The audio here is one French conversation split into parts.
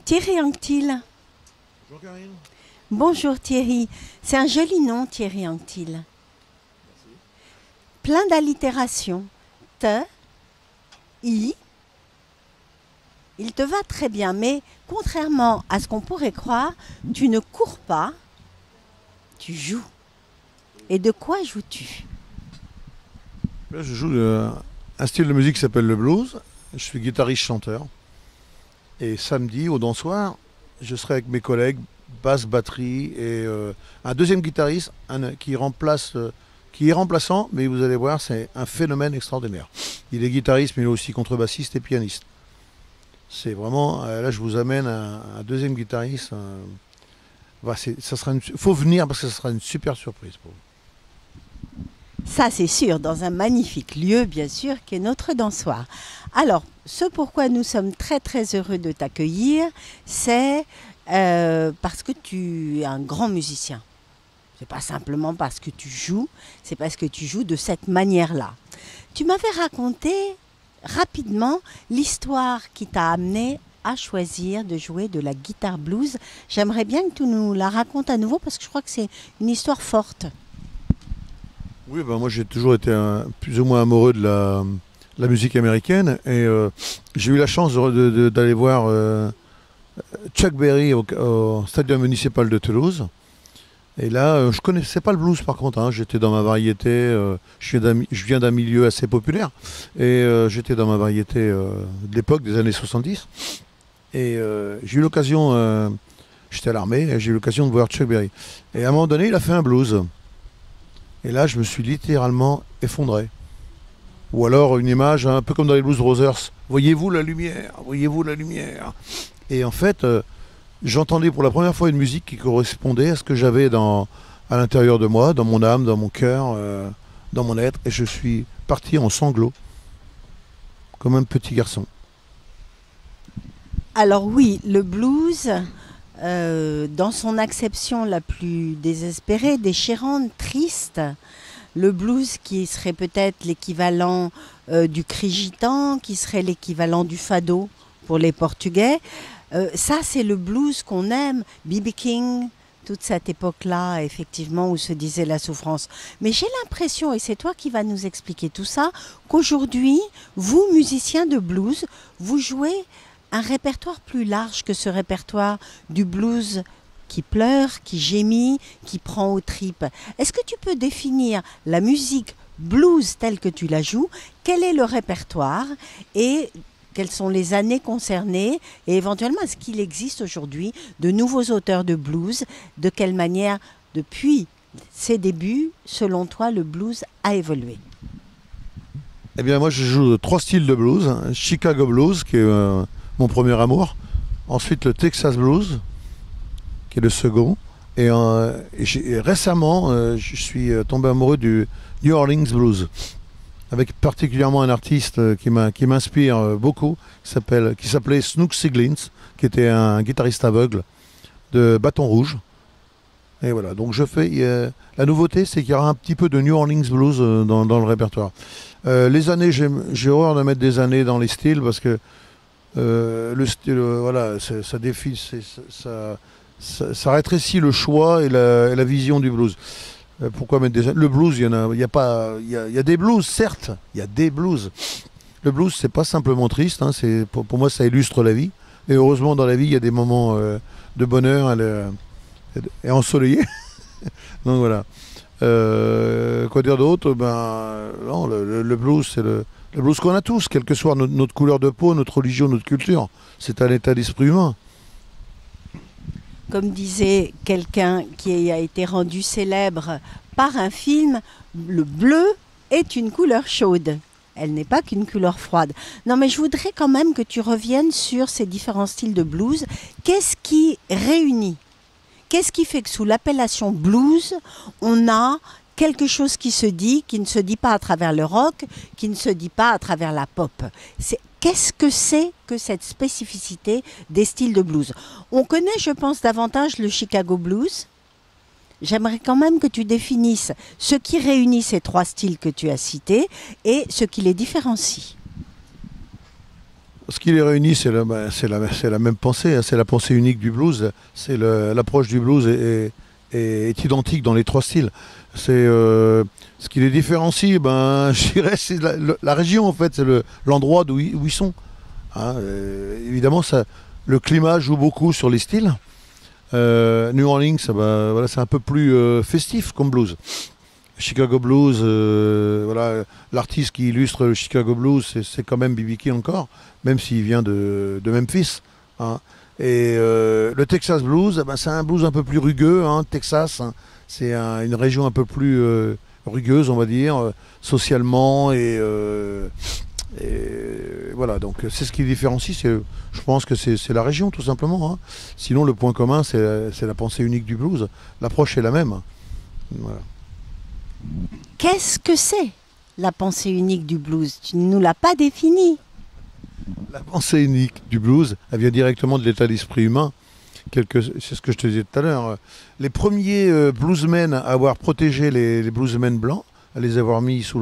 Thierry Anctil. Bonjour Karine. Bonjour Thierry. C'est un joli nom, Thierry Anctil. Plein d'allitération. Te, I. Il te va très bien, mais contrairement à ce qu'on pourrait croire, tu ne cours pas, tu joues. Et de quoi joues-tu? Là, je joue un style de musique qui s'appelle le blues. Je suis guitariste-chanteur. Et samedi, au dansoir, je serai avec mes collègues, basse, batterie et un deuxième guitariste qui est remplaçant, mais vous allez voir, c'est un phénomène extraordinaire. Il est guitariste, mais il est aussi contrebassiste et pianiste. C'est vraiment, là je vous amène un deuxième guitariste. Faut venir parce que ça sera une super surprise pour vous. Ça, c'est sûr, dans un magnifique lieu, bien sûr, qui est notre dansoir. Alors, ce pourquoi nous sommes très très heureux de t'accueillir, c'est parce que tu es un grand musicien. C'est pas simplement parce que tu joues, c'est parce que tu joues de cette manière-là. Tu m'avais raconté rapidement l'histoire qui t'a amené à choisir de jouer de la guitare blues. J'aimerais bien que tu nous la racontes à nouveau parce que je crois que c'est une histoire forte. Oui, moi j'ai toujours été plus ou moins amoureux de la musique américaine et j'ai eu la chance d'aller voir Chuck Berry au Stadium municipal de Toulouse. Et là, je connaissais pas le blues par contre, hein. J'étais dans ma variété, je viens d'un milieu assez populaire et j'étais dans ma variété de l'époque des années 70. Et j'ai eu l'occasion, j'étais à l'armée, et j'ai eu l'occasion de voir Chuck Berry. Et à un moment donné, il a fait un blues. Et là, je me suis littéralement effondré. Ou alors une image un peu comme dans les Blues Brothers. Voyez-vous la lumière? Voyez-vous la lumière? Et en fait, j'entendais pour la première fois une musique qui correspondait à ce que j'avais à l'intérieur de moi, dans mon âme, dans mon cœur, dans mon être. Et je suis parti en sanglots, comme un petit garçon. Alors oui, le blues, dans son acception la plus désespérée, déchirante, triste, le blues qui serait peut-être l'équivalent du cri gitan, qui serait l'équivalent du fado pour les Portugais, ça c'est le blues qu'on aime, B.B. King, toute cette époque-là, effectivement, où se disait la souffrance. Mais j'ai l'impression, et c'est toi qui vas nous expliquer tout ça, qu'aujourd'hui, vous, musiciens de blues, vous jouez un répertoire plus large que ce répertoire du blues qui pleure, qui gémit, qui prend aux tripes. Est-ce que tu peux définir la musique blues telle que tu la joues? Quel est le répertoire et quelles sont les années concernées? Et éventuellement, est-ce qu'il existe aujourd'hui de nouveaux auteurs de blues? De quelle manière, depuis ses débuts, selon toi, le blues a évolué? Eh bien, moi, je joue 3 styles de blues. Chicago Blues, qui est mon premier amour. Ensuite, le Texas Blues, qui est le second. Et récemment, je suis tombé amoureux du New Orleans Blues, avec particulièrement un artiste qui m'inspire beaucoup, qui s'appelait Snooks Siglins, qui était un guitariste aveugle de Bâton Rouge. Et voilà, donc la nouveauté, c'est qu'il y aura un petit peu de New Orleans Blues dans le répertoire. Les années, j'ai horreur de mettre des années dans les styles, parce que le style, voilà, ça rétrécit le choix et la vision du blues. Pourquoi mettre des... Le blues, il y a des blues, certes, il y a des blues. Le blues, c'est pas simplement triste, hein, pour moi, ça illustre la vie. Et heureusement, dans la vie, il y a des moments de bonheur et ensoleillés. Donc voilà. Quoi dire d'autre? Non, le blues, c'est le blues qu'on a tous, quelle que soit notre couleur de peau, notre religion, notre culture. C'est un état d'esprit humain. Comme disait quelqu'un qui a été rendu célèbre par un film, le bleu est une couleur chaude. Elle n'est pas qu'une couleur froide. Non, mais je voudrais quand même que tu reviennes sur ces différents styles de blues. Qu'est-ce qui réunit? Qu'est-ce qui fait que sous l'appellation blues, on a quelque chose qui ne se dit pas à travers le rock, qui ne se dit pas à travers la pop? Qu'est-ce que c'est que cette spécificité des styles de blues? On connaît, je pense, davantage le Chicago Blues. J'aimerais quand même que tu définisses ce qui réunit ces 3 styles que tu as cités et ce qui les différencie. Ce qui les réunit, c'est la même pensée, hein, c'est la pensée unique du blues. L'approche du blues est identique dans les trois styles. Ce qui les différencie, je dirais, c'est la région en fait, c'est l'endroit où ils sont. Hein, évidemment, le climat joue beaucoup sur les styles. New Orleans, voilà, c'est un peu plus festif comme blues. Chicago Blues, voilà, l'artiste qui illustre le Chicago Blues, c'est quand même B.B. King encore, même s'il vient de Memphis. Hein. Et le Texas Blues, c'est un blues un peu plus rugueux. Hein, Texas, hein, c'est une région un peu plus rugueuse, on va dire, socialement. Et voilà, donc c'est ce qui différencie. Je pense que c'est la région, tout simplement. Hein. Sinon, le point commun, c'est la pensée unique du blues. L'approche est la même. Voilà. Qu'est-ce que c'est la pensée unique du blues? Tu ne nous l'as pas définie. La pensée unique du blues, elle vient directement de l'état d'esprit humain. C'est ce que je te disais tout à l'heure. Les premiers bluesmen à avoir protégé les bluesmen blancs, à les avoir mis sous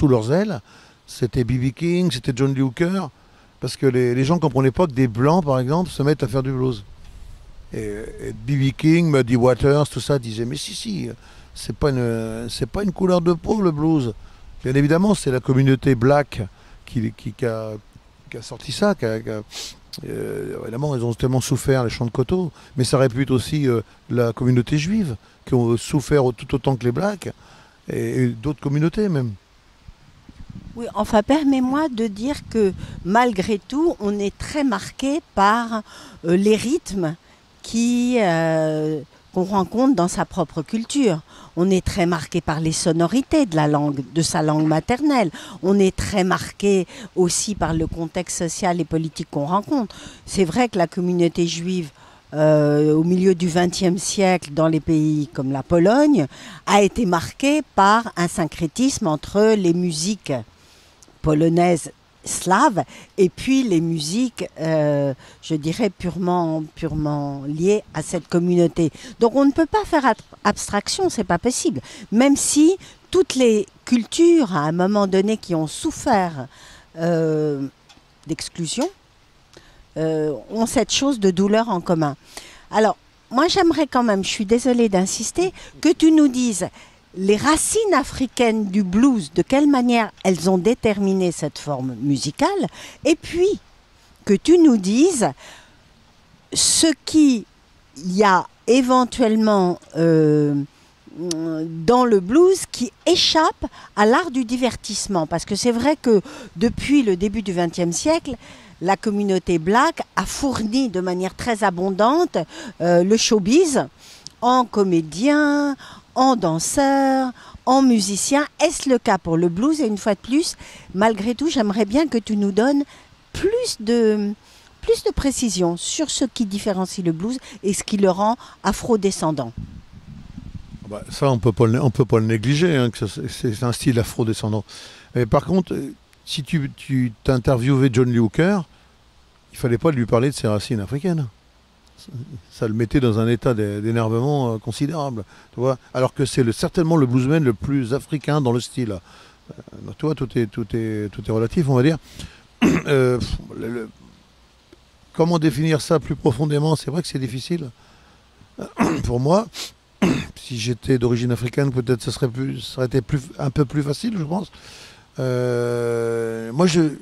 leurs ailes, c'était B.B. King, c'était John Lee Hooker, parce que les gens ne comprenaient pas que des blancs, par exemple, se mettent à faire du blues. Et B.B. King, Muddy Waters, tout ça, disaient mais si, c'est pas une couleur de peau le blues. Bien évidemment, c'est la communauté black qui a sorti ça. Évidemment, ils ont tellement souffert, les champs de coteaux, mais ça répute aussi la communauté juive, qui ont souffert tout autant que les blacks, et d'autres communautés même. Oui, enfin, permets-moi de dire que malgré tout, on est très marqué par les rythmes qu'on rencontre dans sa propre culture. On est très marqué par les sonorités de sa langue maternelle. On est très marqué aussi par le contexte social et politique qu'on rencontre. C'est vrai que la communauté juive, au milieu du XXe siècle, dans les pays comme la Pologne, a été marquée par un syncrétisme entre les musiques polonaises slaves et puis les musiques, je dirais, purement liées à cette communauté. Donc on ne peut pas faire abstraction, c'est pas possible. Même si toutes les cultures, à un moment donné, qui ont souffert d'exclusion, ont cette chose de douleur en commun. Alors, moi j'aimerais quand même, je suis désolée d'insister, que tu nous dises les racines africaines du blues, de quelle manière elles ont déterminé cette forme musicale, et puis que tu nous dises ce qu'il y a éventuellement dans le blues qui échappe à l'art du divertissement. Parce que c'est vrai que depuis le début du XXe siècle, la communauté black a fourni de manière très abondante le showbiz en comédiens, en danseurs, en musiciens. Est-ce le cas pour le blues? Et une fois de plus, malgré tout, j'aimerais bien que tu nous donnes plus de précision sur ce qui différencie le blues et ce qui le rend afro-descendant. Ça, on peut pas le négliger, hein, que c'est un style afro-descendant. Mais par contre, si tu t'interviewais John Lee Hooker, il fallait pas lui parler de ses racines africaines. Ça le mettait dans un état d'énervement considérable, tu vois, alors que c'est certainement le bluesman le plus africain dans le style. Tu vois, tout est relatif, on va dire. Comment définir ça plus profondément? C'est vrai que c'est difficile. Pour moi, si j'étais d'origine africaine, peut-être ça aurait été un peu plus facile, je pense. Moi, je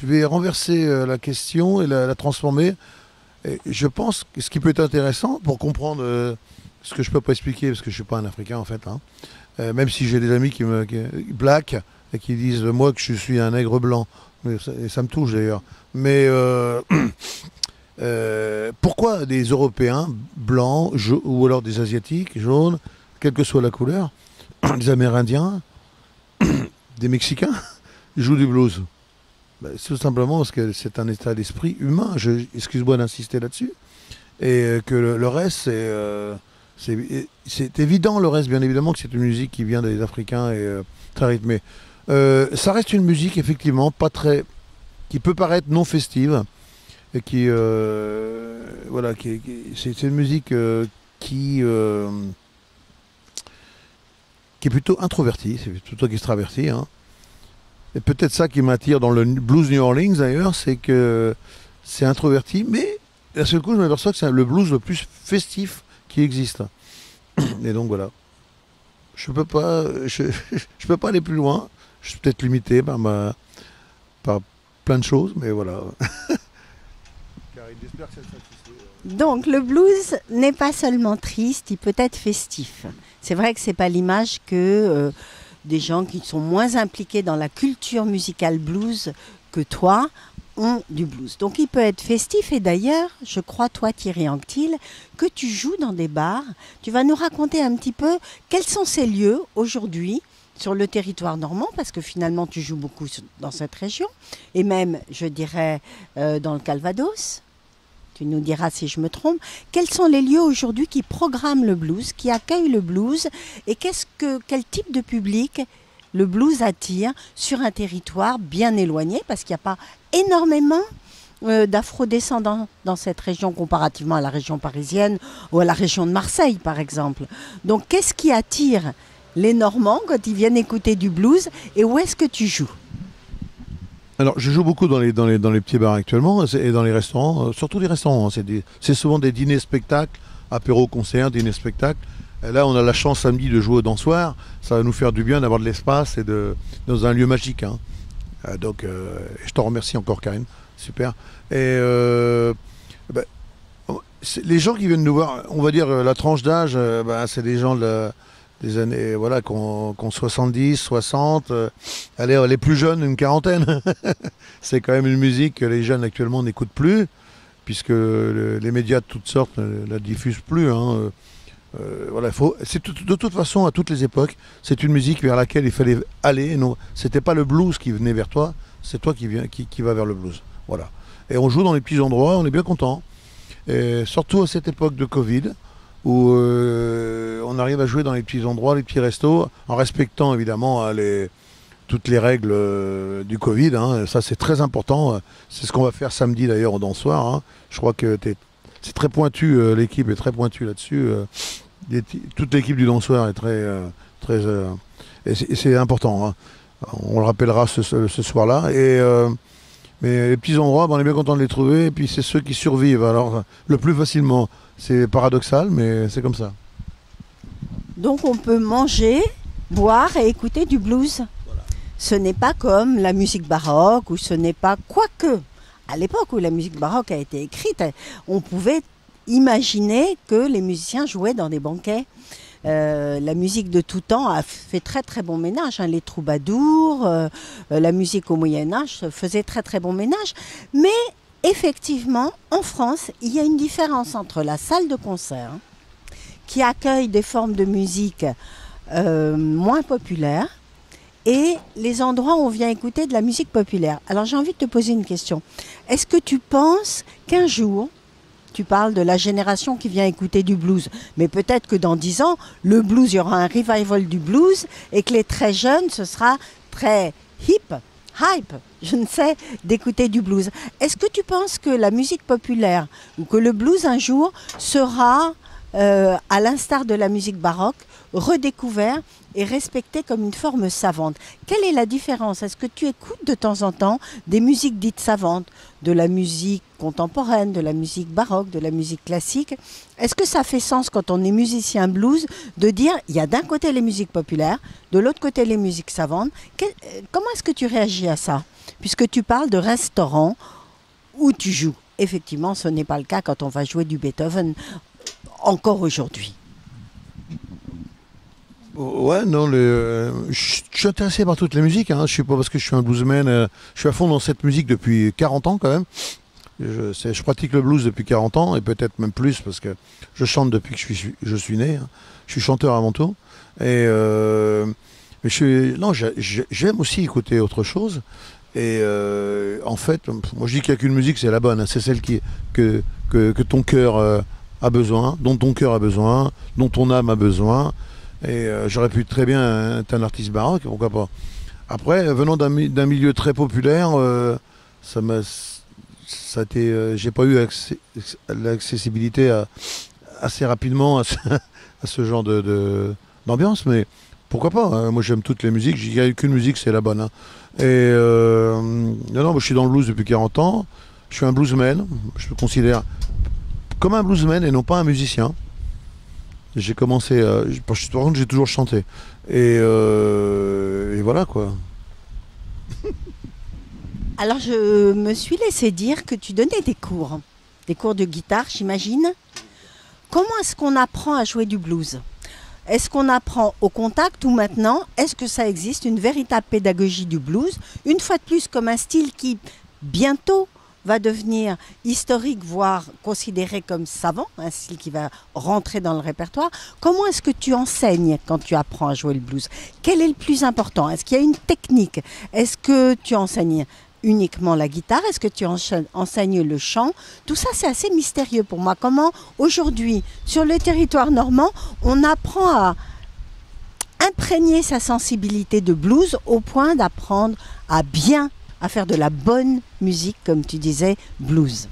vais renverser la question et la transformer. Et je pense que ce qui peut être intéressant pour comprendre ce que je ne peux pas expliquer, parce que je ne suis pas un Africain en fait, hein, même si j'ai des amis black et qui disent moi que je suis un nègre blanc, et ça me touche d'ailleurs. Mais pourquoi des Européens blancs ou alors des Asiatiques jaunes, quelle que soit la couleur, des Amérindiens, des Mexicains jouent du blues? C'est tout simplement parce que c'est un état d'esprit humain, excuse-moi d'insister là-dessus, et que le reste, c'est évident, le reste, bien évidemment, que c'est une musique qui vient des Africains et très rythmée. Ça reste une musique, effectivement, qui peut paraître non festive, et qui, voilà, c'est une musique qui est plutôt introvertie, c'est plutôt extravertie, hein. Et peut-être ça qui m'attire dans le blues New Orleans d'ailleurs, c'est que c'est introverti, mais d'un seul coup je m'aperçois que c'est le blues le plus festif qui existe. Et donc voilà. Je peux pas, je peux pas aller plus loin. Je suis peut-être limité par plein de choses, mais voilà. Karine, j'espère que ça te satisfait. Donc le blues n'est pas seulement triste, il peut être festif. C'est vrai que c'est pas l'image que des gens qui sont moins impliqués dans la culture musicale blues que toi ont du blues. Donc il peut être festif et d'ailleurs, je crois toi Thierry Anctil, que tu joues dans des bars. Tu vas nous raconter un petit peu quels sont ces lieux aujourd'hui sur le territoire normand, parce que finalement tu joues beaucoup dans cette région, et même, je dirais, dans le Calvados. Tu nous diras si je me trompe. Quels sont les lieux aujourd'hui qui programment le blues, qui accueillent le blues, et quel type de public le blues attire sur un territoire bien éloigné, parce qu'il n'y a pas énormément d'afro-descendants dans cette région comparativement à la région parisienne ou à la région de Marseille, par exemple. Donc, qu'est-ce qui attire les Normands quand ils viennent écouter du blues, et où est-ce que tu joues? Alors, je joue beaucoup dans les petits bars actuellement et dans les restaurants, surtout les restaurants. Hein. C'est souvent des dîners-spectacles, apéro-concerts, dîners-spectacles. Et là, on a la chance samedi de jouer au dansoir. Ça va nous faire du bien d'avoir de l'espace et dans un lieu magique. Hein. Donc, je te remercie encore, Karine. Super. Et ben, les gens qui viennent nous voir, on va dire la tranche d'âge, c'est des gens des années voilà, qui ont 70, 60, allez, les plus jeunes, une quarantaine. C'est quand même une musique que les jeunes actuellement n'écoutent plus, puisque les médias de toutes sortes ne la diffusent plus. Hein. Voilà, de toute façon, à toutes les époques, c'est une musique vers laquelle il fallait aller. C'était pas le blues qui venait vers toi, c'est toi qui va vers le blues. Voilà. Et on joue dans les petits endroits, on est bien content. Et surtout à cette époque de Covid, où on arrive à jouer dans les petits endroits, les petits restos, en respectant évidemment toutes les règles du Covid. Hein. Ça, c'est très important. C'est ce qu'on va faire samedi d'ailleurs au dansoir. Hein. Je crois que c'est très pointu, l'équipe est très pointue là-dessus. Toute l'équipe du dansoir est très et c'est important. Hein. On le rappellera ce soir-là. Mais les petits endroits, on est bien content de les trouver. Et puis c'est ceux qui survivent. Alors le plus facilement. C'est paradoxal, mais c'est comme ça. Donc on peut manger, boire et écouter du blues. Voilà. Ce n'est pas comme la musique baroque, ou ce n'est pas... Quoique, à l'époque où la musique baroque a été écrite, on pouvait imaginer que les musiciens jouaient dans des banquets. La musique de tout temps a fait très très bon ménage. Hein. Les troubadours, la musique au Moyen-Âge faisait très très bon ménage. Mais effectivement, en France, il y a une différence entre la salle de concert, qui accueille des formes de musique moins populaires, et les endroits où on vient écouter de la musique populaire. Alors j'ai envie de te poser une question. Est-ce que tu penses qu'un jour, tu parles de la génération qui vient écouter du blues, mais peut-être que dans 10 ans, le blues, il y aura un revival du blues, et que les très jeunes, ce sera très hype, je ne sais, d'écouter du blues. Est-ce que tu penses que la musique populaire, ou que le blues un jour, sera, à l'instar de la musique baroque, redécouvert et respecté comme une forme savante? Quelle est la différence? Est-ce que tu écoutes de temps en temps des musiques dites savantes, de la musique contemporaine, de la musique baroque, de la musique classique? Est-ce que ça fait sens quand on est musicien blues de dire il y a d'un côté les musiques populaires, de l'autre côté les musiques savantes? Comment est-ce que tu réagis à ça? Puisque tu parles de restaurants où tu joues. Effectivement, ce n'est pas le cas quand on va jouer du Beethoven encore aujourd'hui. Ouais, non, je suis intéressé par toutes les musiques. Hein. Je suis pas parce que je suis un bluesman. Je suis à fond dans cette musique depuis 40 ans quand même. Je pratique le blues depuis 40 ans et peut-être même plus parce que je chante depuis que je suis né. Hein. Je suis chanteur avant tout. Et mais j'aime aussi écouter autre chose. Et en fait, moi je dis qu'il n'y a qu'une musique, c'est la bonne. Hein. C'est celle que ton cœur a besoin, dont ton cœur a besoin, dont ton âme a besoin. Et j'aurais pu très bien être un artiste baroque, pourquoi pas. Après, venant d'un milieu très populaire, j'ai pas eu l'accessibilité assez rapidement à ce genre d'ambiance, mais Pourquoi pas, hein. Moi j'aime toutes les musiques, il n'y a qu'une musique, c'est la bonne, hein. Et non, moi je suis dans le blues depuis 40 ans, je suis un bluesman, je me considère comme un bluesman et non pas un musicien. J'ai commencé, par contre j'ai toujours chanté. Et voilà quoi. Alors, je me suis laissé dire que tu donnais des cours de guitare, j'imagine. Comment est-ce qu'on apprend à jouer du blues? Est-ce qu'on apprend au contact ou maintenant, est-ce que ça existe une véritable pédagogie du blues, une fois de plus comme un style qui bientôt va devenir historique, voire considéré comme savant, un style qui va rentrer dans le répertoire? Comment est-ce que tu enseignes quand tu apprends à jouer le blues? Quel est le plus important? Est-ce qu'il y a une technique? Est-ce que tu enseignes uniquement la guitare? Est-ce que tu enseignes le chant? Tout ça, c'est assez mystérieux pour moi. Comment, aujourd'hui, sur le territoire normand, on apprend à imprégner sa sensibilité de blues au point d'apprendre à faire de la bonne musique, comme tu disais, blues?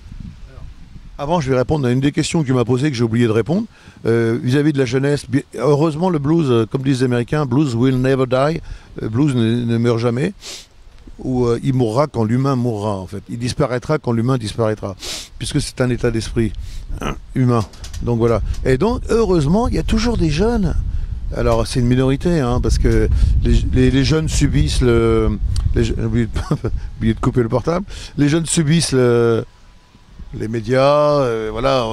Avant, je vais répondre à une des questions que tu m'as posées que j'ai oublié de répondre. Vis-à-vis de la jeunesse, heureusement, le blues, comme disent les Américains, blues will never die. Le blues ne meurt jamais. Ou il mourra quand l'humain mourra, en fait. Il disparaîtra quand l'humain disparaîtra. Puisque c'est un état d'esprit humain. Donc voilà. Et donc, heureusement, il y a toujours des jeunes. Alors, c'est une minorité, hein, parce que les jeunes subissent j'ai oublié de couper le portable. Les jeunes subissent les médias, voilà,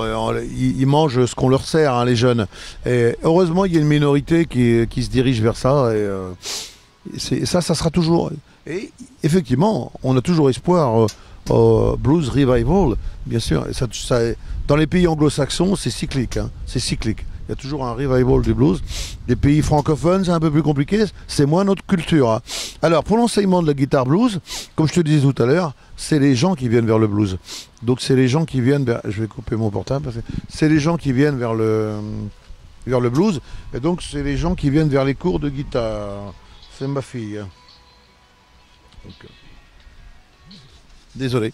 ils mangent ce qu'on leur sert, hein, les jeunes. Et heureusement, il y a une minorité qui se dirige vers ça. Et ça sera toujours. Et effectivement, on a toujours espoir au Blues Revival, bien sûr. Et dans les pays anglo-saxons, c'est cyclique, hein, c'est cyclique. Il y a toujours un revival du blues. Des pays francophones, c'est un peu plus compliqué, c'est moins notre culture, hein. Alors, pour l'enseignement de la guitare blues, comme je te disais tout à l'heure, c'est les gens qui viennent vers le blues. Donc, c'est les gens qui viennent vers... Je vais couper mon portable, parce que c'est les gens qui viennent vers le blues. Et donc, c'est les gens qui viennent vers les cours de guitare. C'est ma fille. Donc, désolé.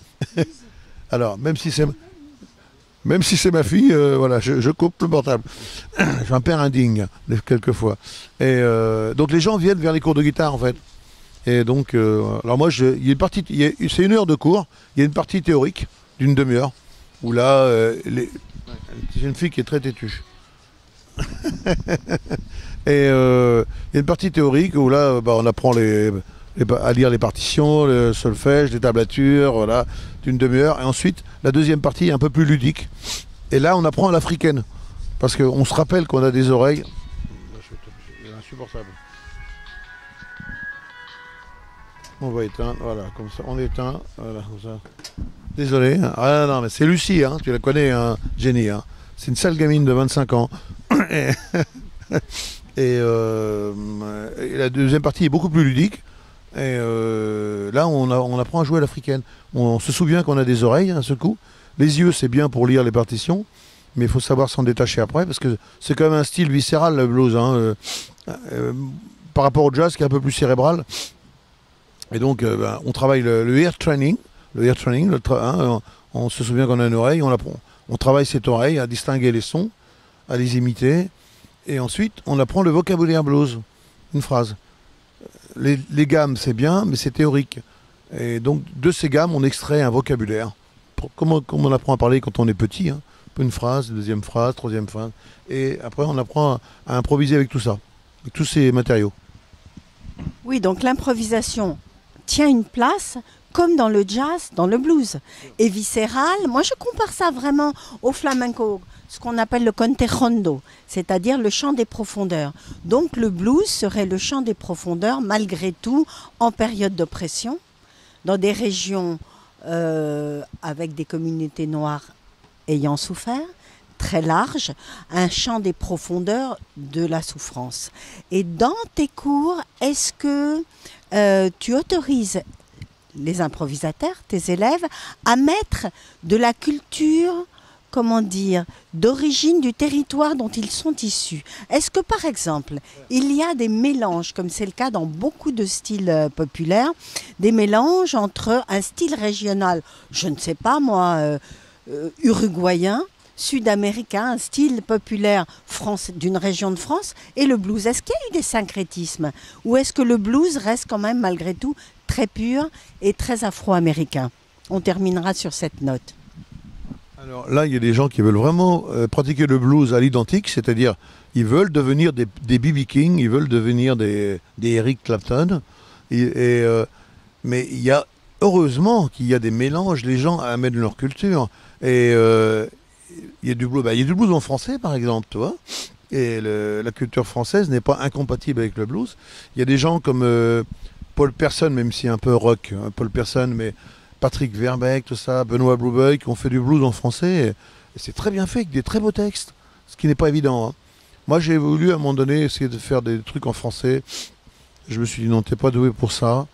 Alors, même si c'est ma fille, voilà, je coupe le portable. J'ai un père indigne, quelquefois. Et donc les gens viennent vers les cours de guitare, en fait. Et donc, alors moi, il y a une partie, c'est 1 heure de cours. Il y a une partie théorique d'une demi-heure où là, j'ai une fille qui est très têtue. Et il y a une partie théorique où là, on apprend à lire les partitions, le solfège, les tablatures, voilà, d'une demi-heure. Et ensuite, la deuxième partie est un peu plus ludique. Et là, on apprend à l'africaine. Parce qu'on se rappelle qu'on a des oreilles. C'est insupportable. On va éteindre, voilà, comme ça. On éteint, voilà, comme ça. Désolé. Ah non, mais c'est Lucie, hein, tu la connais, hein, Jenny. Hein. C'est une sale gamine de 25 ans. Et la deuxième partie est beaucoup plus ludique. Et là, on apprend à jouer à l'africaine. On se souvient qu'on a des oreilles, à ce coup. Les yeux, c'est bien pour lire les partitions, mais il faut savoir s'en détacher après, parce que c'est quand même un style viscéral, le blues, hein, par rapport au jazz, qui est un peu plus cérébral. Et donc, on travaille le ear training. On se souvient qu'on a une oreille, on travaille cette oreille à distinguer les sons, à les imiter. Et ensuite, on apprend le vocabulaire blues, une phrase. Les gammes, c'est bien, mais c'est théorique. Et donc, de ces gammes, on extrait un vocabulaire. Comme on apprend à parler quand on est petit, hein. Une phrase, deuxième phrase, troisième phrase. Et après, on apprend à improviser avec tout ça, avec tous ces matériaux. Oui, donc l'improvisation tient une place, comme dans le jazz, dans le blues. Et viscéral, moi je compare ça vraiment au flamenco, ce qu'on appelle le conterrondo, c'est-à-dire le chant des profondeurs. Donc le blues serait le chant des profondeurs, malgré tout, en période d'oppression, dans des régions avec des communautés noires ayant souffert, très large, un chant des profondeurs de la souffrance. Et dans tes cours, est-ce que tu autorises les improvisateurs, tes élèves, à mettre de la culture, comment dire, d'origine du territoire dont ils sont issus? Est-ce que, par exemple, il y a des mélanges, comme c'est le cas dans beaucoup de styles populaires, des mélanges entre un style régional, je ne sais pas moi, uruguayen, sud-américain, un style populaire d'une région de France, et le blues. Est-ce qu'il y a eu des syncrétismes? Ou est-ce que le blues reste quand même malgré tout très pur et très afro-américain? On terminera sur cette note. Alors là, il y a des gens qui veulent vraiment pratiquer le blues à l'identique, c'est-à-dire ils veulent devenir des B.B. King, ils veulent devenir des Eric Clapton. Mais il y a, heureusement qu'il y a des mélanges, les gens amènent leur culture. Et il y a du blues, il y a du blues en français par exemple, tu vois. Et la culture française n'est pas incompatible avec le blues. Il y a des gens comme Paul Person, même si un peu rock, hein, Paul Person, mais Patrick Verbeek, tout ça, Benoît Bluebuck, qui ont fait du blues en français. Et c'est très bien fait, avec des très beaux textes, ce qui n'est pas évident. Hein. Moi, j'ai voulu à un moment donné essayer de faire des trucs en français. Je me suis dit non, t'es pas doué pour ça.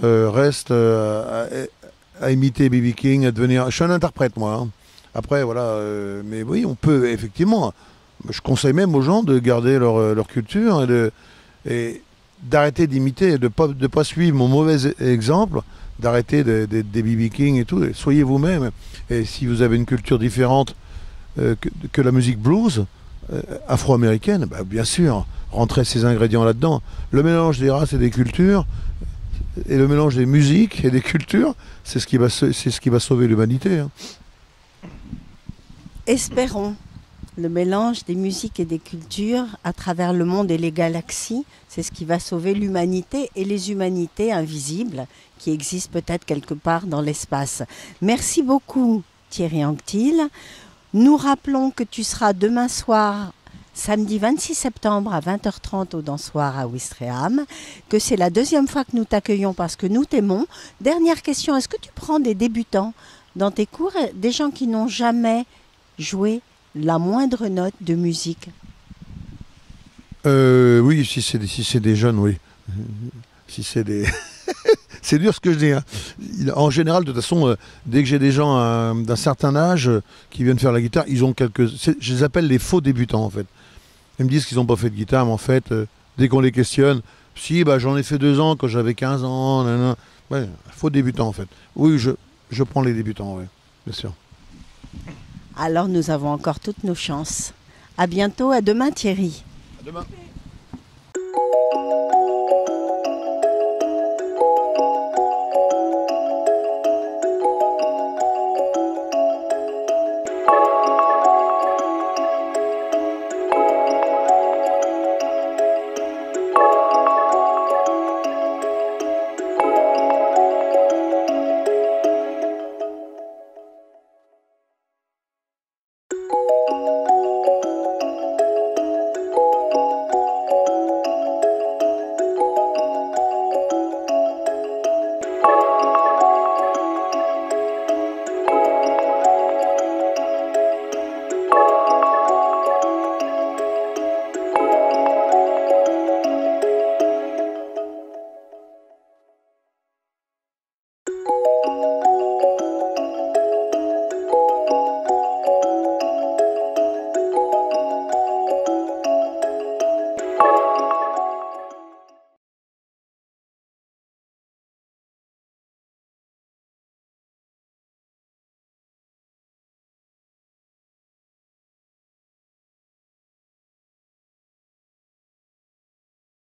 Reste à imiter B.B. King, à devenir. Je suis un interprète, moi. Hein. Après, voilà. Mais oui, on peut effectivement. Je conseille même aux gens de garder leur culture et d'arrêter d'imiter, de pas suivre mon mauvais exemple, d'arrêter des B.B. King et tout. Et soyez vous-même. Et si vous avez une culture différente que la musique blues afro-américaine, bah, bien sûr, rentrez ces ingrédients là-dedans. Le mélange des races et des cultures, et le mélange des musiques et des cultures, c'est ce qui va sauver l'humanité. Hein. Espérons le mélange des musiques et des cultures à travers le monde et les galaxies, c'est ce qui va sauver l'humanité et les humanités invisibles qui existent peut-être quelque part dans l'espace. Merci beaucoup Thierry Anctil. Nous rappelons que tu seras demain soir, samedi 26 septembre à 20h30 au Dansoir à Ouistreham, que c'est la deuxième fois que nous t'accueillons parce que nous t'aimons. Dernière question, est-ce que tu prends des débutants dans tes cours, des gens qui n'ont jamais joué la moindre note de musique? Oui, si c'est des jeunes, oui. Si c'est des... C'est dur ce que je dis. Hein. En général, de toute façon, dès que j'ai des gens d'un certain âge qui viennent faire la guitare, ils ont je les appelle les faux débutants, en fait. Ils me disent qu'ils n'ont pas fait de guitare, mais en fait, dès qu'on les questionne, si, bah, j'en ai fait 2 ans quand j'avais 15 ans, nanana. Ouais, faux débutants, en fait. Oui, je prends les débutants, oui, bien sûr. Alors, nous avons encore toutes nos chances. À bientôt, à demain Thierry. À demain.